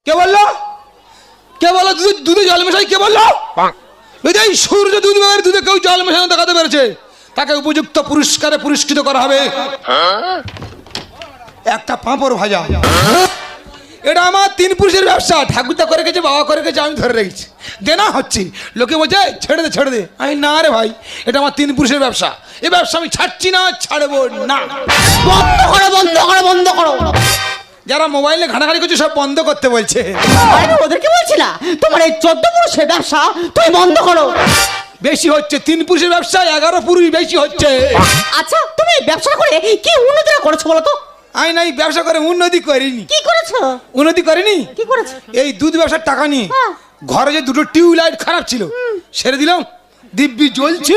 কে বললো? কে বললো দুধে জল মেশাই? কে বললো? এই সূর্য দুধ দুধে কেউ জল মেশানো দেখাতে পেরেছে, তাকে উপযুক্ত পুরস্কারে পুরস্কৃত করা হবে। একটা পাঁপড় ভাজা। এটা আমার তিন পুরুষের ব্যবসা। ঠাকুরদা করে গেছে, বাবা করে গেছে, আমি ধরে রেখেছি। দেনা হচ্ছে, লোকে বলছে ছেড়ে দে ছেড়ে দে। আমি না রে ভাই, এটা আমার তিন পুরুষের ব্যবসা। এই ব্যবসা আমি ছাড়ছি না, ছাড়বো না। বন্ধ করো বন্ধ করো বন্ধ করো। যারা মোবাইলে ঘাটাঘাটি করছে সব বন্ধ করতে বলছে। আমি ওদেরকে বলছি না, তোমার এই 14 পুরুষের ব্যবসা তুমি বন্ধ করো। বেশি হচ্ছে, তিন পুরুষের ব্যবসা 11 পুরুষ বেশি হচ্ছে। আচ্ছা তুমি এই ব্যবসা করে কি উন্নতি করেছো বলো তো? আমি না এই ব্যবসা করে উন্নতি করিনি। কি করেছো? উন্নতি করিনি। কি করেছো? এই দুধ ব্যবসার টাকা নিয়ে ঘরে যে দুটো টিউবলাইট খারাপ ছিল সেরে দিলাম, দিব্যি জ্বলছে।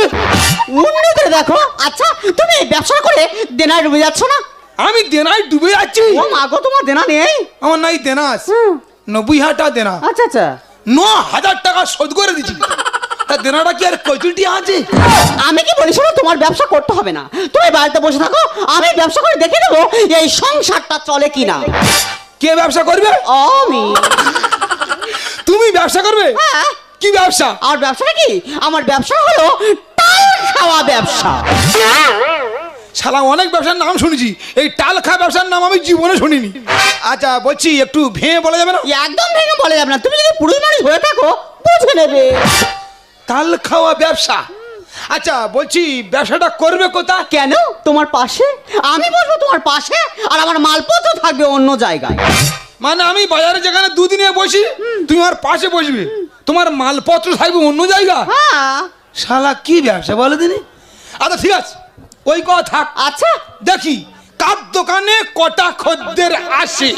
উন্নতি দেখো। আচ্ছা তুমি এই ব্যবসা করে দেনায় ডুবে যাচ্ছ না? আমি দেনায় ডুবে যাচ্ছি? ও মা গো, তোমার দেনা নেই? আমার নাই দেনা আছে, 90,000 টাকা দেনা। আচ্ছা আচ্ছা, 9,000 টাকা শোধ করে দিচ্ছি। তা দেনাটা কি আর কচুটি আছে? আমি কি বলি শোনো, তোমার ব্যবসা করতে হবে না, তুমি বাড়িতে বসে থাকো, আমি ব্যবসা করে দেখে নেবো এই সংসারটা চলে কিনা। কে ব্যবসা করবে? আমি। তুমি ব্যবসা করবে? হ্যাঁ। কি ব্যবসা? আর ব্যবসাটা কি? আমার ব্যবসা হলো টাল খাওয়া ব্যবসা। শালা অনেক ব্যবসার নাম শুনেছি, এই টাল খা ব্যবসার নাম আমি জীবনে শুনিনি। আচ্ছা বলছি, একটু ভেঙে বলা যাবে না? একদম ভেঙে বলে যাবে না, তুমি যদি পুরুষ মানুষ হয়ে থাকো বুঝে নেবে। তাল খাওয়া ব্যবসা। আচ্ছা বলছি, ব্যবসাটা করবে কোথা? কেন? তোমার পাশে। আমি বসবো তোমার পাশে, আর আমার মালপত্র থাকবে অন্য জায়গায়। মানে আমি বাজারে যেখানে দুদিনে বসি, তুমি আমার পাশে বসবে, তোমার মালপত্র থাকবে অন্য জায়গা। হ্যাঁ। শালা কি ব্যবসা বলে দিনি। আচ্ছা ঠিক আছে, ওই কথা থাক। আচ্ছা দেখি কার দোকানে কটা খদ্দের আসে।